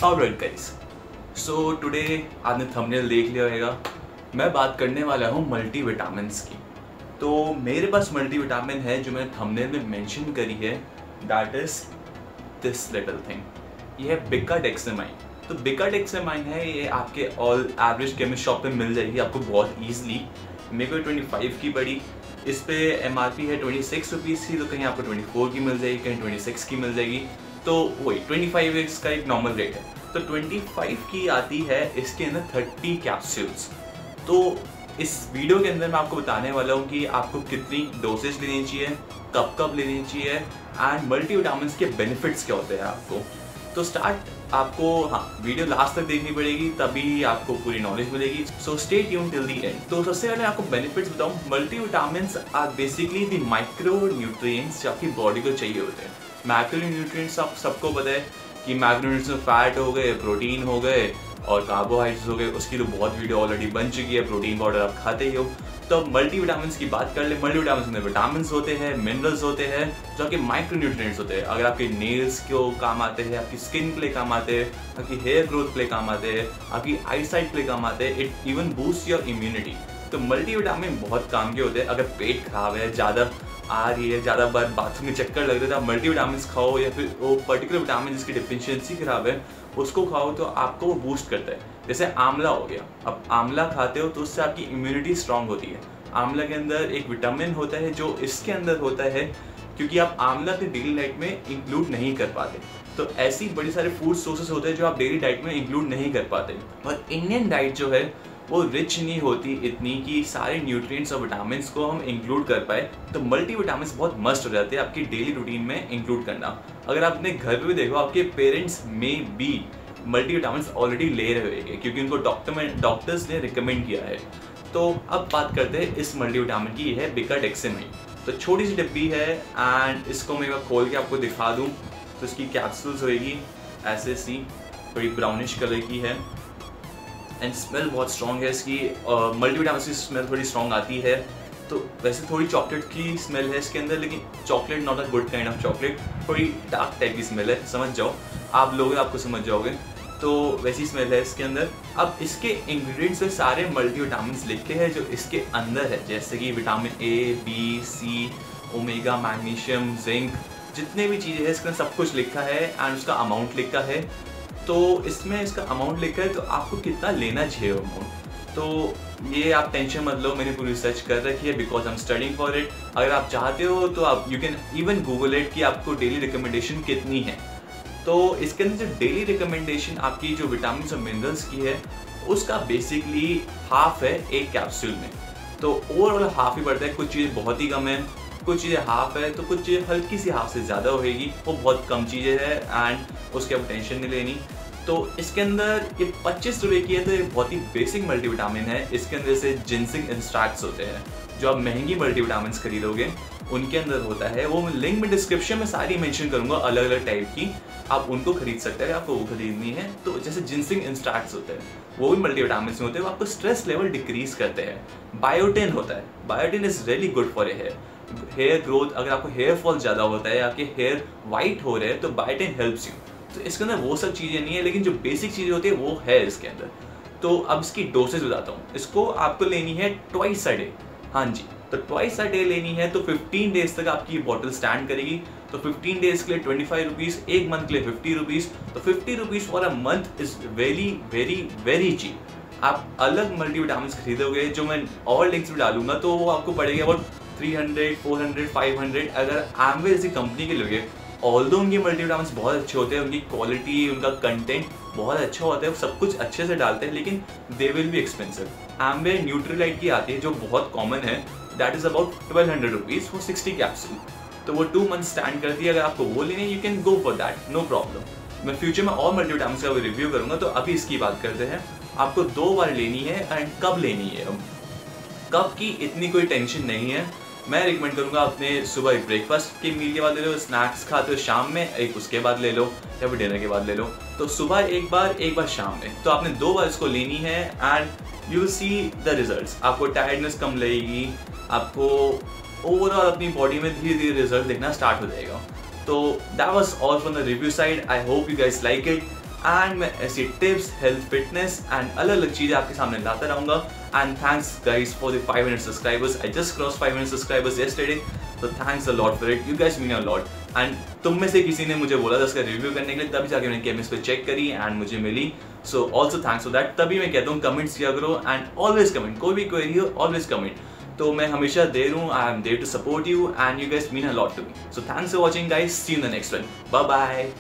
Alright guys, so today आपने thumbnail देख लिया होगा। मैं बात करने वाला हूँ मल्टीविटामिन्स की। तो मेरे पास मल्टीविटामिन है जो मैंने थंबनेल में मेंशन करी है, that is this little thing. ये है बिकाडेक्सामाइन। तो बिकाडेक्सामाइन है, ये आपके ऑल एवरेज केमिस्ट शॉप पे मिल जाएगी आपको बहुत ईजिली। मेरे को 25 की पड़ी। इस पे MRP है 26 रुपीज़ की, तो कहीं आपको 24 की मिल जाएगी, कहीं 26 की मिल जाएगी। तो वही 25 इसका एक नॉर्मल रेट है। तो 25 की आती है इसके अंदर 30 कैप्सूल्स। तो इस वीडियो के अंदर मैं आपको बताने वाला हूँ कि आपको कितनी डोसेज लेनी चाहिए, कब कब लेनी चाहिए, एंड मल्टीविटामिन्स के बेनिफिट्स क्या होते हैं आपको। तो स्टार्ट आपको वीडियो लास्ट तक देखनी पड़ेगी, तभी आपको पूरी नॉलेज मिलेगी। So stay tune till the end. तो सबसे पहले आपको बेनिफिट्स बताऊँ। Multivitamins are basically the micro nutrients जो आपकी बॉडी को चाहिए होते हैं। मैक्रो न्यूट्रिएंट्स आप सबको पता है कि मैक्रो न्यूट्रिएंट्स में फैट हो गए, प्रोटीन हो गए और कार्बोहाइड्रेट्स हो गए। उसकी तो बहुत वीडियो ऑलरेडी बन चुकी है, प्रोटीन पाउडर आप खाते ही हो। तो अब मल्टीविटामिन्स की बात कर ले। मल्टीविटामिन्स में विटामिन होते हैं, मिनरल्स होते हैं जो आपके माइक्रो न्यूट्रिएंट्स होते हैं। अगर आपके नेल्स को काम आते हैं, आपकी स्किन के लिए काम आते हैं, आपकी हेयर ग्रोथ के लिए काम आते हैं, आपकी आई साइट के लिए काम आते हैं। It even boost your immunity. तो मल्टीविटामिन बहुत काम के होते हैं। अगर पेट खराब है, ज़्यादा आ रही है, ज़्यादा बार बाथरूम में चक्कर लग रहे थे, आप मल्टीविटामिन खाओ, या फिर वो पर्टिकुलर विटामिन जिसकी डिफिशियंसी खराब है उसको खाओ तो आपको वो बूस्ट करता है। जैसे आंवला हो गया, अब आंवला खाते हो तो उससे आपकी इम्यूनिटी स्ट्रांग होती है। आंवला के अंदर एक विटामिन होता है जो इसके अंदर होता है, क्योंकि आप आंवला के डेली डाइट में इंक्लूड नहीं कर पाते। तो ऐसी बड़ी सारे फूड सोर्सेस होते हैं जो आप डेली डाइट में इंक्लूड नहीं कर पाते। और इंडियन डाइट जो है वो रिच नहीं होती इतनी कि सारे न्यूट्रिएंट्स और विटामिन्स को हम इंक्लूड कर पाए। तो मल्टीविटामिन्स बहुत मस्ट हो जाते हैं आपकी डेली रूटीन में इंक्लूड करना। अगर आप अपने घर पे भी देखो, आपके पेरेंट्स में भी मल्टीविटामिन्स ऑलरेडी ले रहे होंगे क्योंकि उनको डॉक्टर्स ने रिकमेंड किया है। तो अब बात करते हैं इस मल्टीविटामिन की। है बिकाडेक्सामाइन। तो छोटी सी डिब्बी है एंड इसको मैं खोल के आपको दिखा दूँ तो इसकी कैप्सूल्स होगी ऐसे सी, थोड़ी ब्राउनिश कलर की है एंड स्मेल बहुत स्ट्रॉन्ग है इसकी। मल्टीविटामिन की स्मेल थोड़ी स्ट्रॉन्ग आती है। तो वैसे थोड़ी चॉकलेट की स्मेल है इसके अंदर, लेकिन chocolate not a good kind of chocolate, थोड़ी डार्क टाइप की स्मेल है। समझ जाओ, आप लोग आपको समझ जाओगे। तो वैसी स्मेल है इसके अंदर। अब इसके इंग्रेडिएंट्स में सारे मल्टीविटामिन्स लिखे हैं जो इसके अंदर है, जैसे कि vitamin A, B, C, omega, magnesium, zinc, जितने भी चीज़ें हैं इसके सब कुछ लिखा है एंड उसका अमाउंट लिखा है। तो इसमें इसका अमाउंट लिखा है तो आपको कितना लेना चाहिए अमाउंट। तो ये आप टेंशन मत लो, मैंने पूरी रिसर्च कर रखी है because I am studying for it. अगर आप चाहते हो तो आप you can even Google it कि आपको डेली रिकमेंडेशन कितनी है। तो इसके अंदर जो डेली रिकमेंडेशन आपकी जो विटामिन और मिनरल्स की है उसका बेसिकली हाफ है एक कैप्सूल में। तो ओवरऑल हाफ ही बढ़ता है। कुछ चीज़ें बहुत ही कम है, कुछ चीज़ें हाफ है, तो कुछ चीज़ें हल्की सी हाफ से ज़्यादा होगी। वो बहुत कम चीज़ें हैं एंड उसकी आप टेंशन नहीं लेनी। तो इसके अंदर ये 25 रुपये की है, तो ये बहुत ही बेसिक मल्टीविटामिन है। इसके अंदर से जिंसिंग एक्सट्रैक्ट्स होते हैं जो आप महंगी मल्टीविटामिन खरीदोगे उनके अंदर होता है। वो मैं लिंक में डिस्क्रिप्शन में सारी मेंशन करूंगा, अलग अलग टाइप की, आप उनको खरीद सकते हैं आपको वो खरीदनी है। तो जैसे जिंसिंग एक्सट्रैक्ट्स होते हैं वो भी मल्टीविटामिन में होते हैं, वो आपको स्ट्रेस लेवल डिक्रीज करते हैं। बायोटिन होता है, biotin is really good for hair growth. अगर आपको हेयर फॉल ज़्यादा होता है, आपके हेयर वाइट हो रहे हैं, तो बायोटिन हेल्प्स यू। तो इसके अंदर वो सब चीज़ें नहीं है, लेकिन जो बेसिक चीज़ें होती है वो है इसके अंदर। तो अब इसकी डोसेज बताता हूँ। इसको आपको लेनी है ट्वाइस अ डे। हाँ जी, तो ट्वाइस अ डे लेनी है। तो 15 डेज तक आपकी बॉटल स्टैंड करेगी। तो 15 डेज के लिए 25 रुपीज़, एक मंथ के लिए 50 रुपीज़। तो 50 rupees for a month is very very very cheap. आप अलग मल्टीविटामिन खरीदोगे जो मैं और लिंक्स में डालूंगा तो वो आपको पड़ेगा अबाउट 300, 400, 500। अगर एमवे जैसी कंपनी के लोगे, ऑल्दो उनके मल्टीविटामिन्स बहुत अच्छे होते हैं, उनकी क्वालिटी, उनका कंटेंट बहुत अच्छा होता है, सब कुछ अच्छे से डालते हैं, लेकिन they will be expensive. एम्बे Nutrilite की आती है जो बहुत कॉमन है, that is about 1200 rupees for 60 capsule. तो वो 2 मंथ स्टैंड करती है। अगर आपको वो लेने you can go for that, no problem. मैं फ्यूचर में और मल्टीविटामिन्स का रिव्यू करूँगा। तो अभी इसकी बात करते हैं। आपको 2 बार लेनी है एंड कब लेनी है। कब की इतनी कोई टेंशन नहीं है। मैं रिकमेंड करूँगा अपने सुबह एक ब्रेकफास्ट की मील के बाद ले लो, स्नैक्स खाते हो शाम में एक उसके बाद ले लो, या फिर डिनर के बाद ले लो। तो सुबह एक बार शाम में। तो आपने 2 बार इसको लेनी है and you will see the results. आपको टायर्डनेस कम लगेगी, आपको ओवरऑल अपनी बॉडी में धीरे धीरे रिजल्ट देखना स्टार्ट हो जाएगा। तो that was all from the review side. I hope you guys like it. And मैं ऐसी टिप्स, हेल्थ, फिटनेस एंड अलग अलग चीज़ें आपके सामने लाता रहूँगा। And thanks guys for the 500 subscribers. I just cross 500 subscribers yesterday, so thanks a lot for it. You guys mean a lot. And तुम में से किसी ने मुझे बोला था उसका रिव्यू करने के लिए, तभी जाके मैंने केमिस्ट पे चेक करी एंड मुझे मिली। So also thanks for that. तभी मैं कहता हूँ कमेंट्स किया करो एंड ऑलवेज कमेंट, कोई भी क्वेरी हो ऑलवेज कमेंट। तो मैं हमेशा देर हूँ, I am there to support you and you guys mean a lot to me. So thanks for watching guys, see you in the next one, bye bye.